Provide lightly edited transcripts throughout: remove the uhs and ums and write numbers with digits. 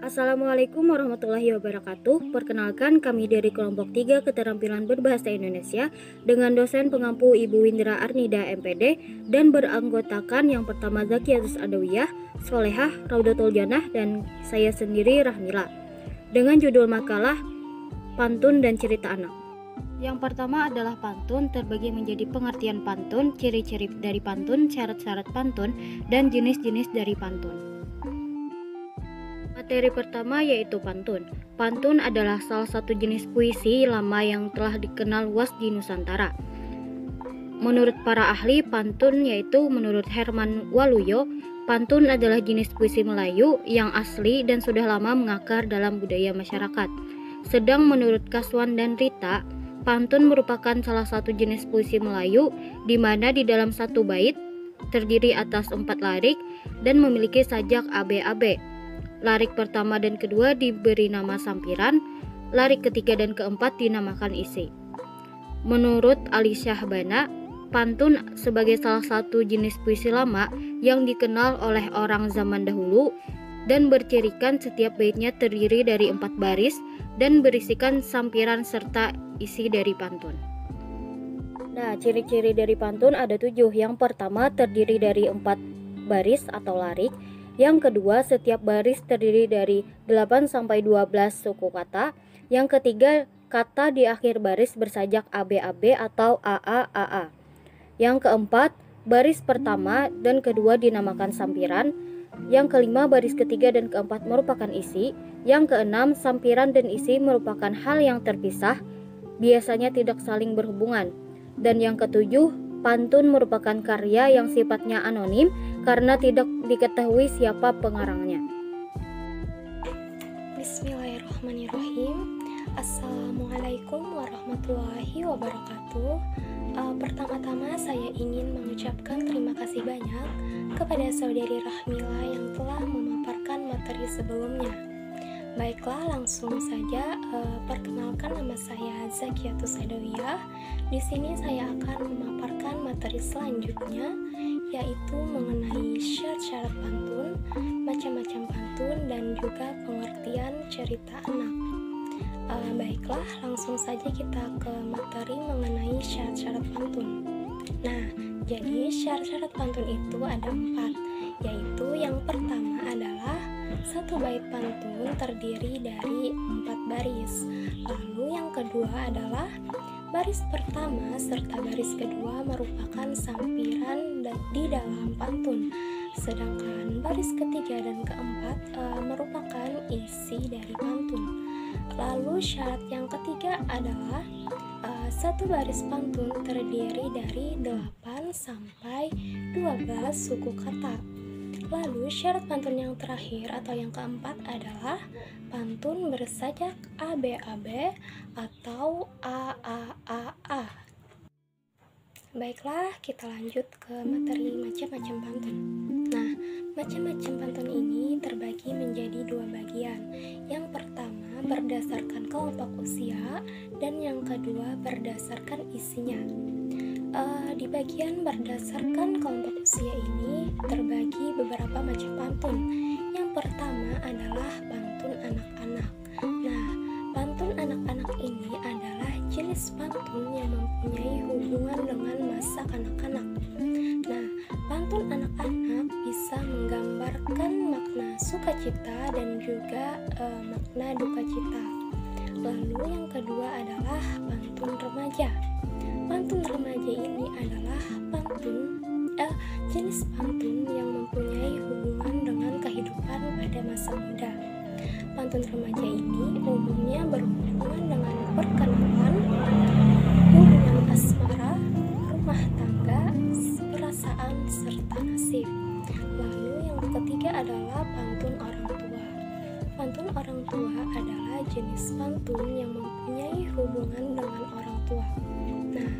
Assalamualaikum warahmatullahi wabarakatuh. Perkenalkan, kami dari kelompok 3 keterampilan berbahasa Indonesia dengan dosen pengampu Ibu Windra Arnida MPD dan beranggotakan yang pertama Zakiatus Adawiyah, Solehah, Raudatul Jannah, dan saya sendiri Rahmila dengan judul makalah Pantun dan Cerita Anak. Yang pertama adalah pantun, terbagi menjadi pengertian pantun, ciri-ciri dari pantun, syarat-syarat pantun, dan jenis-jenis dari pantun. Materi pertama yaitu pantun. Pantun adalah salah satu jenis puisi lama yang telah dikenal luas di Nusantara. Menurut para ahli pantun, yaitu menurut Herman Waluyo, pantun adalah jenis puisi Melayu yang asli dan sudah lama mengakar dalam budaya masyarakat. Sedang menurut Kaswan dan Rita, pantun merupakan salah satu jenis puisi Melayu di mana di dalam satu bait terdiri atas 4 larik dan memiliki sajak AB-AB. Larik pertama dan kedua diberi nama sampiran, larik ketiga dan keempat dinamakan isi. Menurut Ali Syahbana, pantun sebagai salah satu jenis puisi lama yang dikenal oleh orang zaman dahulu dan bercirikan setiap baitnya terdiri dari 4 baris dan berisikan sampiran serta isi dari pantun. Nah, ciri-ciri dari pantun ada 7. Yang pertama terdiri dari 4 baris atau larik. Yang kedua, setiap baris terdiri dari 8 sampai 12 suku kata. Yang ketiga, kata di akhir baris bersajak AB-AB atau AA-AA. Yang keempat, baris pertama dan kedua dinamakan sampiran. Yang kelima, baris ketiga dan keempat merupakan isi. Yang keenam, sampiran dan isi merupakan hal yang terpisah, biasanya tidak saling berhubungan. Dan yang ketujuh, pantun merupakan karya yang sifatnya anonim karena tidak diketahui siapa pengarangnya. Bismillahirrahmanirrahim. Assalamualaikum warahmatullahi wabarakatuh. Pertama-tama saya ingin mengucapkan terima kasih banyak kepada saudari Rahmila yang telah memaparkan materi sebelumnya. Baiklah, langsung saja perkenalkan, nama saya Zakiatus Adawiyah. Di sini saya akan memaparkan materi selanjutnya, yaitu mengenai syarat-syarat pantun, macam-macam pantun, dan juga pengertian cerita anak. Baiklah, langsung saja kita ke materi mengenai syarat-syarat pantun. Nah, jadi syarat-syarat pantun itu ada 4, yaitu yang pertama adalah satu bait pantun terdiri dari 4 baris. Lalu yang kedua adalah baris pertama serta baris kedua merupakan sampiran di dalam pantun. Sedangkan baris ketiga dan keempat merupakan isi dari pantun. Lalu syarat yang ketiga adalah satu baris pantun terdiri dari 8 sampai 12 suku kata. Lalu syarat pantun yang terakhir atau yang keempat adalah pantun bersajak AB-AB atau AAAA. Baiklah, kita lanjut ke materi macam-macam pantun. Nah, macam-macam pantun ini terbagi menjadi 2 bagian. Yang pertama berdasarkan kelompok usia dan yang kedua berdasarkan isinya. Di bagian berdasarkan kelompok usia ini terbagi beberapa macam pantun. Yang pertama adalah pantun anak-anak. Nah, pantun anak-anak ini adalah jenis pantun yang mempunyai hubungan dengan masa kanak-kanak. Nah, pantun anak-anak bisa menggambarkan makna sukacita dan juga makna dukacita. Lalu yang kedua adalah pantun remaja. Pantun remaja ini adalah jenis pantun yang mempunyai hubungan dengan kehidupan pada masa muda. Pantun remaja ini umumnya berhubungan dengan perkenalan, hubungan asmara, rumah tangga, perasaan, serta nasib. Lalu yang ketiga adalah pantun orang tua. Pantun orang tua adalah jenis pantun yang mempunyai hubungan dengan orang tua. Nah,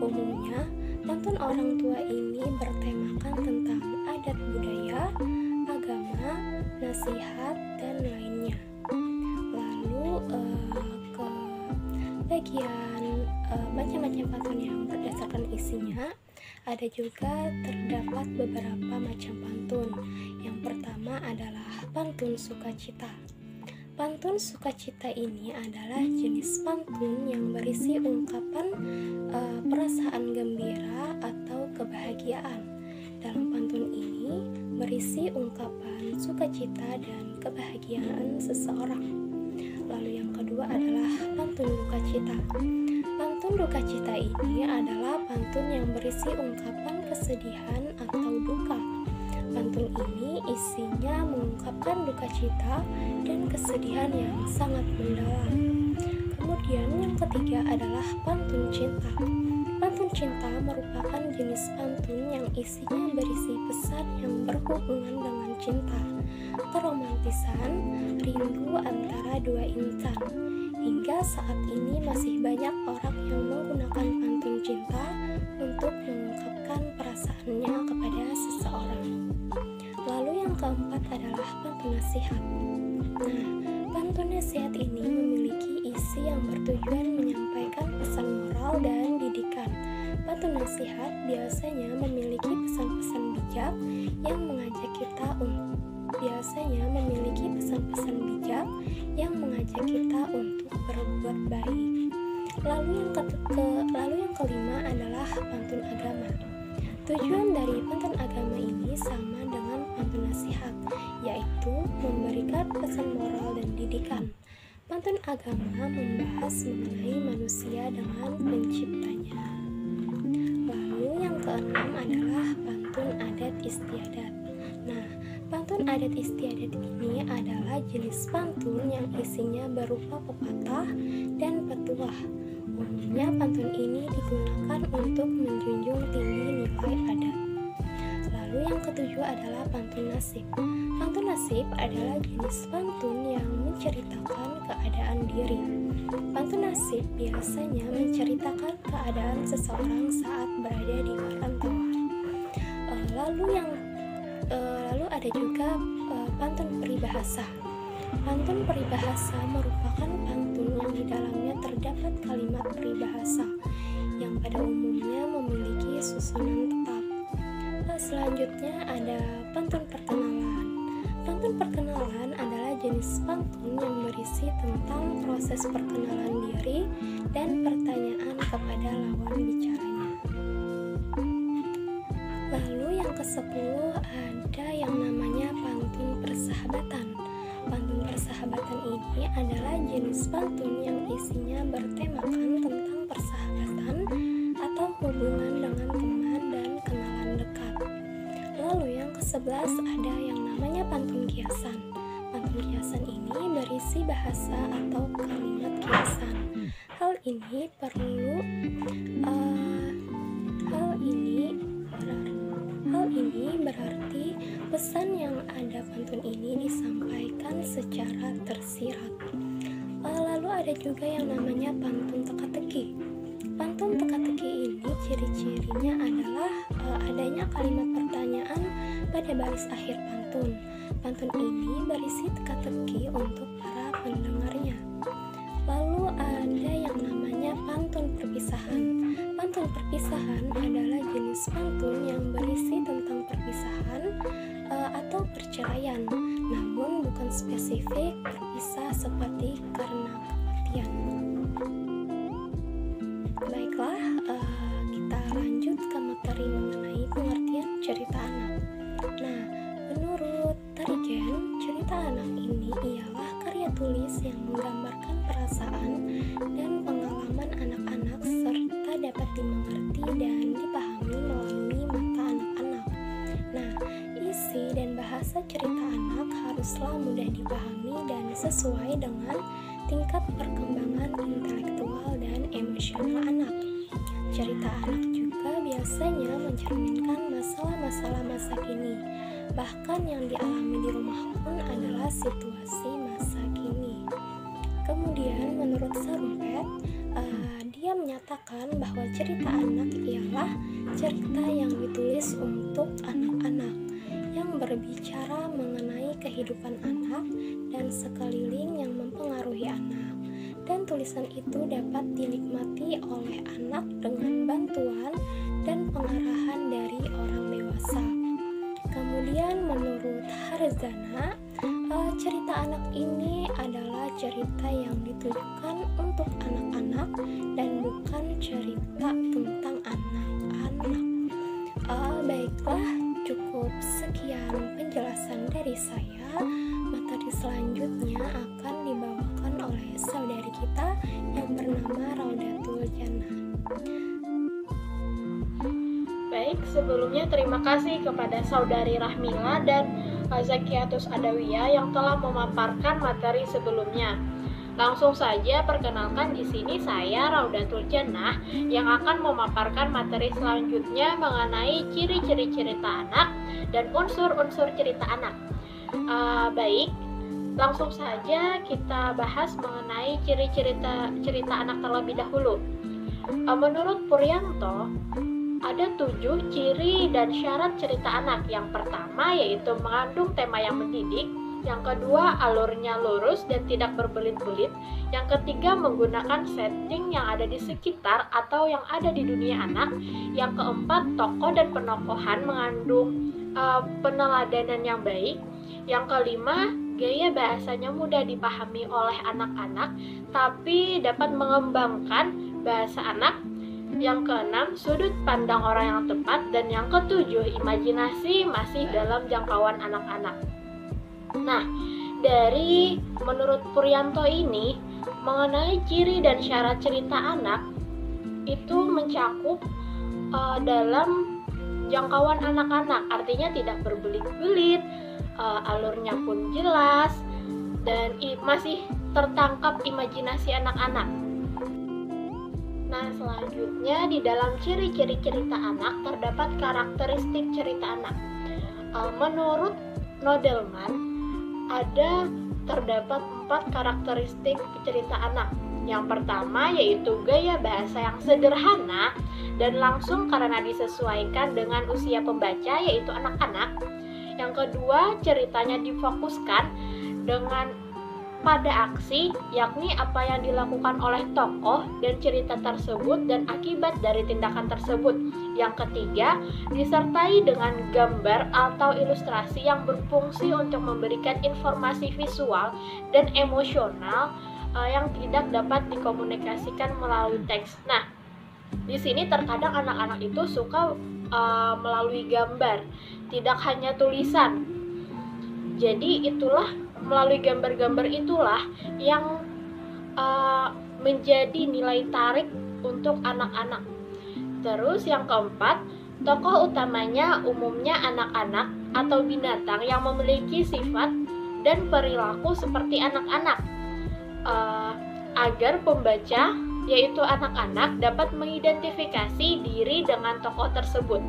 umumnya pantun orang tua ini bertemakan tentang adat budaya, agama, nasihat, dan lainnya. Lalu ke bagian macam-macam pantun yang berdasarkan isinya, ada juga terdapat beberapa macam pantun. Yang pertama adalah pantun sukacita. Pantun sukacita ini adalah jenis pantun yang berisi ungkapan perasaan gembira atau kebahagiaan. Dalam pantun ini berisi ungkapan sukacita dan kebahagiaan seseorang. Lalu yang kedua adalah pantun duka cita. Pantun duka cita ini adalah pantun yang berisi ungkapan kesedihan atau duka. Pantun ini isinya mengungkapkan duka cita dan kesedihan yang sangat mendalam. Kemudian yang ketiga adalah pantun cinta. Pantun cinta merupakan jenis pantun yang isinya berisi pesan yang berhubungan dengan cinta, keromantisan, rindu antara dua insan. Hingga saat ini masih banyak orang yang menggunakan pantun cinta untuk mengungkapkan perasaannya kepada seseorang. Lalu yang keempat adalah pantun nasihat. Nah, pantun nasihat ini memiliki isi yang bertujuan menyampaikan pesan moral dan didikan. Pantun nasihat biasanya memiliki pesan-pesan bijak yang mengajak kita untuk berbuat baik. Lalu yang kelima adalah pantun agama. Tujuan dari pantun agama ini sama dengan pantun nasihat, yaitu memberikan pesan moral dan didikan. Pantun agama membahas mengenai manusia dengan penciptanya. Lalu yang keenam adalah pantun adat istiadat. Nah, pantun adat istiadat ini adalah jenis pantun yang isinya berupa pepatah dan petuah. Umumnya pantun ini digunakan untuk menjunjung tinggi nilai adat. Lalu yang ketujuh adalah pantun nasib. Pantun nasib adalah jenis pantun yang menceritakan keadaan diri. Pantun nasib biasanya menceritakan keadaan seseorang saat berada di perantauan. Lalu ada juga pantun peribahasa. Pantun peribahasa merupakan pantun yang di dalamnya terdapat kalimat peribahasa yang pada umumnya memiliki susunan tetap. Selanjutnya ada pantun perkenalan. Pantun perkenalan adalah jenis pantun yang berisi tentang proses perkenalan diri dan pertanyaan kepada lawan bicaranya. Lalu yang ke-10 ada yang namanya pantun persahabatan. Pantun persahabatan ini adalah jenis pantun yang isinya bertemakan tentang persahabatan atau hubungan dengan teman dan kenalan dekat. Lalu yang ke-11 ada yang namanya pantun kiasan. Pantun kiasan ini berisi bahasa atau kalimat kiasan. Hal ini berarti pesan yang ada pantun ini disampaikan secara tersirat. Lalu ada juga yang namanya pantun teka-teki. Pantun teka-teki ini ciri-cirinya adalah adanya kalimat pertanyaan pada baris akhir pantun. Pantun ini berisi teka-teki untuk para pendengarnya. Lalu ada yang namanya pantun perpisahan. Pantun perpisahan adalah jenis pantun yang berisi tentang perpisahan atau perceraian, namun bukan spesifik berpisah seperti karena kematian. Baiklah, kita lanjut ke materi mengenai pengertian cerita anak. Nah, menurut Tarigen, cerita anak ini ialah karya tulis yang menggambarkan perasaan dan pengalaman anak-anak serta dapat dimengerti dan dipahami melalui mata anak-anak. Nah, isi dan bahasa cerita anak haruslah mudah dipahami dan sesuai dengan tingkat perkembangan intelektual dan emosional anak. Cerita anak juga biasanya mencerminkan masalah-masalah masa kini. Bahkan yang dialami di rumah pun adalah situasi masa kini. Kemudian menurut Sarumpet, dia menyatakan bahwa cerita anak ialah cerita yang ditulis untuk anak-anak, yang berbicara mengenai kehidupan anak dan sekeliling yang mempengaruhi anak. Dan tulisan itu dapat dinikmati oleh anak dengan bantuan dan pengarahan dari orang dewasa. Kemudian menurut Harzana, Cerita anak ini adalah cerita yang ditujukan untuk anak-anak dan bukan cerita tentang anak-anak. Baiklah, cukup sekian penjelasan dari saya. Materi selanjutnya akan dibawakan oleh saudari kita yang bernama Raudatul Jannah. Baik, sebelumnya terima kasih kepada saudari Rahmila dan Zakiatus Adawiyah yang telah memaparkan materi sebelumnya. Langsung saja perkenalkan, di sini saya Raudatul Jannah yang akan memaparkan materi selanjutnya mengenai ciri-ciri cerita anak dan unsur-unsur cerita anak. Baik, langsung saja kita bahas mengenai ciri-ciri cerita anak terlebih dahulu. Menurut Puryanto, ada 7 ciri dan syarat cerita anak. Yang pertama yaitu mengandung tema yang mendidik. Yang kedua, alurnya lurus dan tidak berbelit-belit. Yang ketiga, menggunakan setting yang ada di sekitar atau yang ada di dunia anak. Yang keempat, tokoh dan penokohan mengandung peneladanan yang baik. Yang kelima, gaya bahasanya mudah dipahami oleh anak-anak tapi dapat mengembangkan bahasa anak. Yang keenam, sudut pandang orang yang tepat. Dan yang ketujuh, imajinasi masih dalam jangkauan anak-anak. Nah, dari menurut Puryanto ini, mengenai ciri dan syarat cerita anak itu mencakup dalam jangkauan anak-anak. Artinya tidak berbelit-belit, alurnya pun jelas, dan masih tertangkap imajinasi anak-anak. Nah, selanjutnya di dalam ciri-ciri cerita anak terdapat karakteristik cerita anak. Menurut Nodelman, terdapat 4 karakteristik cerita anak. Yang pertama yaitu gaya bahasa yang sederhana dan langsung karena disesuaikan dengan usia pembaca, yaitu anak-anak. Yang kedua, ceritanya difokuskan pada aksi, yakni apa yang dilakukan oleh tokoh dan cerita tersebut dan akibat dari tindakan tersebut. Yang ketiga, disertai dengan gambar atau ilustrasi yang berfungsi untuk memberikan informasi visual dan emosional yang tidak dapat dikomunikasikan melalui teks. Nah, di sini terkadang anak-anak itu suka melalui gambar, tidak hanya tulisan. Jadi melalui gambar-gambar itulah yang menjadi nilai tarik untuk anak-anak. Terus yang keempat, tokoh utamanya umumnya anak-anak atau binatang yang memiliki sifat dan perilaku seperti anak-anak, agar pembaca, yaitu anak-anak, dapat mengidentifikasi diri dengan tokoh tersebut.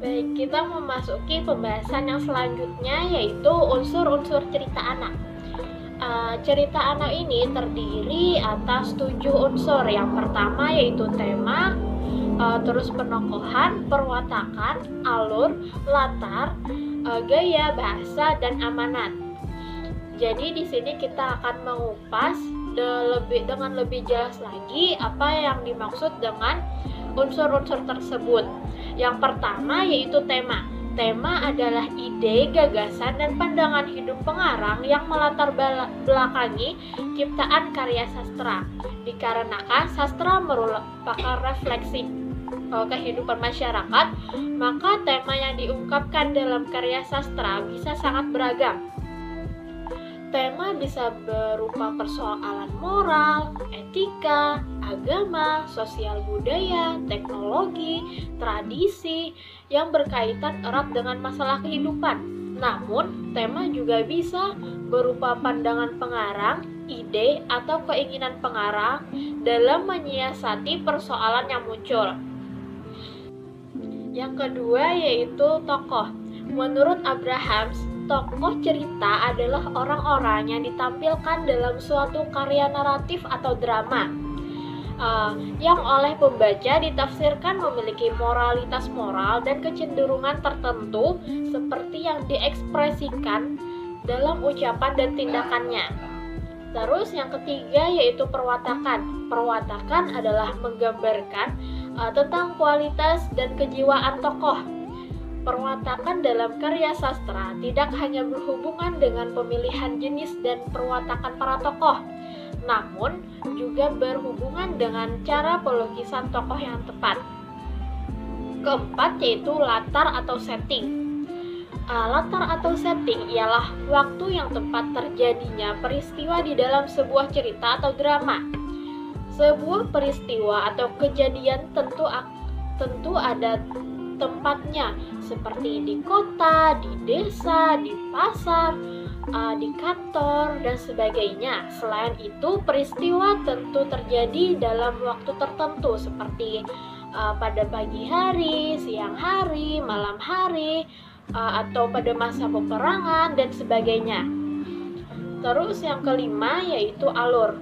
Baik, kita memasuki pembahasan yang selanjutnya, yaitu unsur-unsur cerita anak. Cerita anak ini terdiri atas 7 unsur. Yang pertama yaitu tema, terus penokohan, perwatakan, alur, latar, gaya bahasa, dan amanat. Jadi di sini kita akan mengupas dengan lebih jelas lagi apa yang dimaksud dengan unsur-unsur tersebut. Yang pertama yaitu tema. Tema adalah ide, gagasan, dan pandangan hidup pengarang yang melatar belakangi ciptaan karya sastra. Dikarenakan sastra merupakan refleksi kehidupan masyarakat, maka tema yang diungkapkan dalam karya sastra bisa sangat beragam. Tema bisa berupa persoalan moral, etika, agama, sosial budaya, teknologi, tradisi yang berkaitan erat dengan masalah kehidupan. Namun, tema juga bisa berupa pandangan pengarang, ide, atau keinginan pengarang dalam menyiasati persoalan yang muncul. Yang kedua yaitu tokoh. Menurut Abrahams, tokoh cerita adalah orang-orang yang ditampilkan dalam suatu karya naratif atau drama yang oleh pembaca ditafsirkan memiliki moralitas moral dan kecenderungan tertentu seperti yang diekspresikan dalam ucapan dan tindakannya. Terus yang ketiga yaitu perwatakan. Perwatakan adalah menggambarkan tentang kualitas dan kejiwaan tokoh. Perwatakan dalam karya sastra tidak hanya berhubungan dengan pemilihan jenis dan perwatakan para tokoh, namun juga berhubungan dengan cara pelukisan tokoh yang tepat. Keempat yaitu latar atau setting. Latar atau setting ialah waktu yang tepat terjadinya peristiwa di dalam sebuah cerita atau drama. Sebuah peristiwa atau kejadian tentu ada tempatnya, seperti di kota, di desa, di pasar, di kantor, dan sebagainya. Selain itu, peristiwa tentu terjadi dalam waktu tertentu, seperti pada pagi hari, siang hari, malam hari, atau pada masa peperangan, dan sebagainya. Terus yang kelima yaitu alur.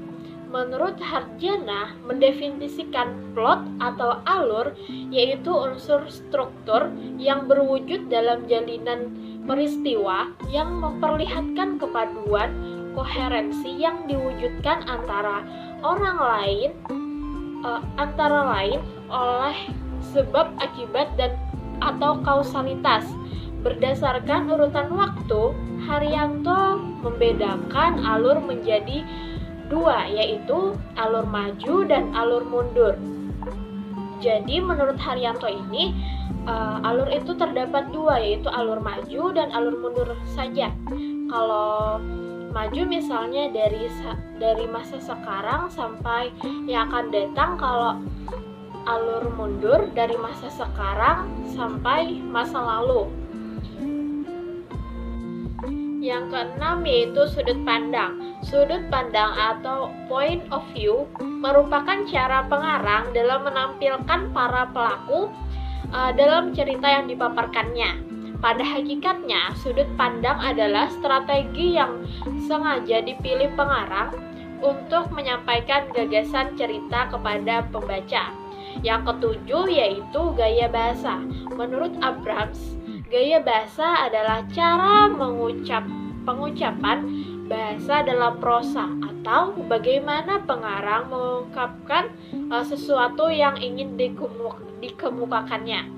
Menurut Harjana, mendefinisikan plot atau alur yaitu unsur struktur yang berwujud dalam jalinan peristiwa yang memperlihatkan kepaduan, koherensi yang diwujudkan antara lain oleh sebab akibat dan atau kausalitas. Berdasarkan urutan waktu, Haryanto membedakan alur menjadi dua, yaitu alur maju dan alur mundur. Jadi menurut Haryanto ini alur itu terdapat dua, yaitu alur maju dan alur mundur saja. Kalau maju misalnya dari masa sekarang sampai yang akan datang, kalau alur mundur dari masa sekarang sampai masa lalu. Yang keenam yaitu sudut pandang. Sudut pandang atau point of view merupakan cara pengarang dalam menampilkan para pelaku dalam cerita yang dipaparkannya. Pada hakikatnya, sudut pandang adalah strategi yang sengaja dipilih pengarang untuk menyampaikan gagasan cerita kepada pembaca. Yang ketujuh yaitu gaya bahasa. Menurut Abrams, gaya bahasa adalah cara pengucapan bahasa dalam prosa, atau bagaimana pengarang mengungkapkan sesuatu yang ingin dikemukakannya.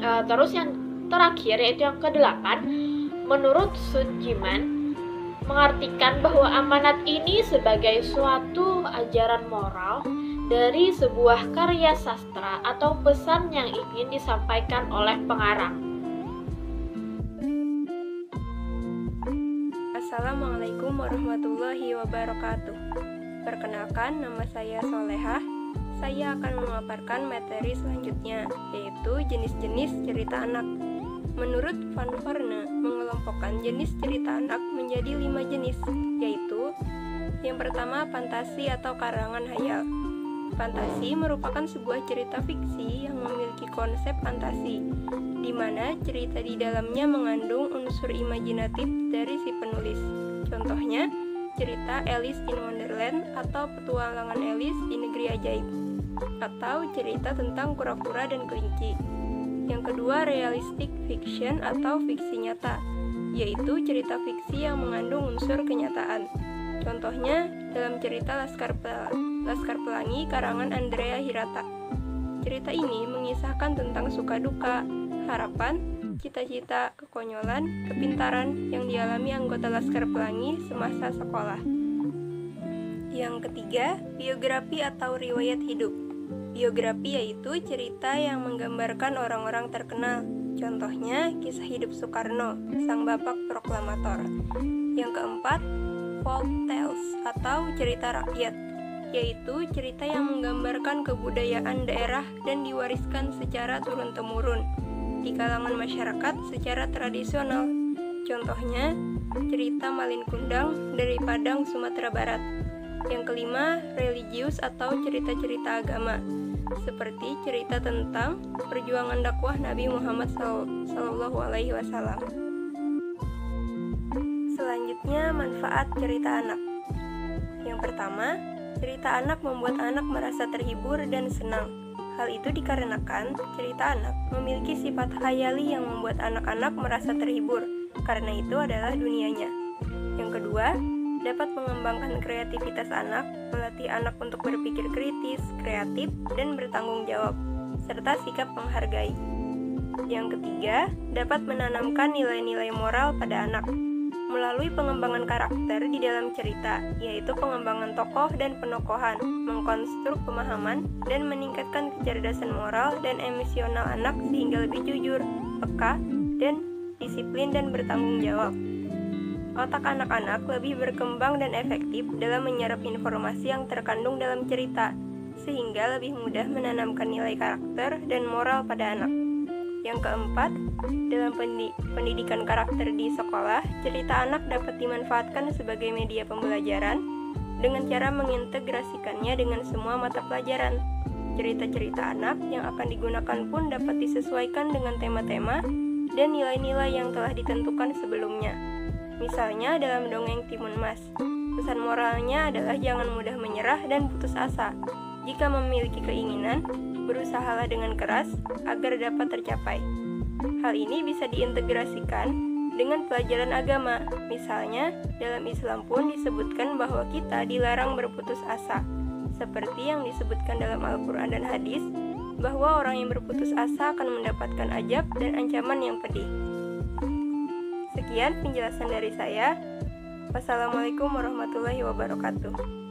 Terus yang terakhir yaitu yang kedelapan, menurut Sun Jiman, mengartikan bahwa amanat ini sebagai suatu ajaran moral dari sebuah karya sastra atau pesan yang ingin disampaikan oleh pengarang. Assalamualaikum warahmatullahi wabarakatuh. Perkenalkan, nama saya Solehah. Saya akan memaparkan materi selanjutnya, yaitu jenis-jenis cerita anak. Menurut Van Verne, mengelompokkan jenis cerita anak menjadi 5 jenis, yaitu yang pertama, fantasi atau karangan hayal. Fantasi merupakan sebuah cerita fiksi yang memiliki konsep fantasi, di mana cerita di dalamnya mengandung unsur imajinatif dari si penulis. Contohnya, cerita Alice in Wonderland atau Petualangan Alice di Negeri Ajaib, atau cerita tentang kura-kura dan kelinci. Yang kedua, realistic fiction atau fiksi nyata, yaitu cerita fiksi yang mengandung unsur kenyataan. Contohnya, dalam cerita Laskar Pelangi karangan Andrea Hirata. Cerita ini mengisahkan tentang suka duka, harapan, cita-cita, kekonyolan, kepintaran yang dialami anggota Laskar Pelangi semasa sekolah. Yang ketiga, biografi atau riwayat hidup. Biografi yaitu cerita yang menggambarkan orang-orang terkenal. Contohnya, kisah hidup Soekarno, sang bapak proklamator. Yang keempat, folk tales atau cerita rakyat, yaitu cerita yang menggambarkan kebudayaan daerah dan diwariskan secara turun-temurun di kalangan masyarakat secara tradisional. Contohnya, cerita Malin Kundang dari Padang, Sumatera Barat. Yang kelima, religius atau cerita-cerita agama, seperti cerita tentang perjuangan dakwah Nabi Muhammad SAW. Selanjutnya, manfaat cerita anak. Yang pertama, cerita anak membuat anak merasa terhibur dan senang. Hal itu dikarenakan cerita anak memiliki sifat khayali yang membuat anak-anak merasa terhibur, karena itu adalah dunianya. Yang kedua, dapat mengembangkan kreativitas anak, melatih anak untuk berpikir kritis, kreatif, dan bertanggung jawab, serta sikap menghargai. Yang ketiga, dapat menanamkan nilai-nilai moral pada anak melalui pengembangan karakter di dalam cerita, yaitu pengembangan tokoh dan penokohan, mengkonstruk pemahaman, dan meningkatkan kecerdasan moral dan emosional anak sehingga lebih jujur, peka, dan disiplin dan bertanggung jawab. Otak anak-anak lebih berkembang dan efektif dalam menyerap informasi yang terkandung dalam cerita, sehingga lebih mudah menanamkan nilai karakter dan moral pada anak. Yang keempat, dalam pendidikan karakter di sekolah, cerita anak dapat dimanfaatkan sebagai media pembelajaran dengan cara mengintegrasikannya dengan semua mata pelajaran. Cerita-cerita anak yang akan digunakan pun dapat disesuaikan dengan tema-tema dan nilai-nilai yang telah ditentukan sebelumnya. Misalnya dalam dongeng Timun Mas, pesan moralnya adalah jangan mudah menyerah dan putus asa. Jika memiliki keinginan, berusahalah dengan keras agar dapat tercapai. Hal ini bisa diintegrasikan dengan pelajaran agama. Misalnya, dalam Islam pun disebutkan bahwa kita dilarang berputus asa, seperti yang disebutkan dalam Al-Quran dan hadis, bahwa orang yang berputus asa akan mendapatkan azab dan ancaman yang pedih. Sekian penjelasan dari saya. Wassalamualaikum warahmatullahi wabarakatuh.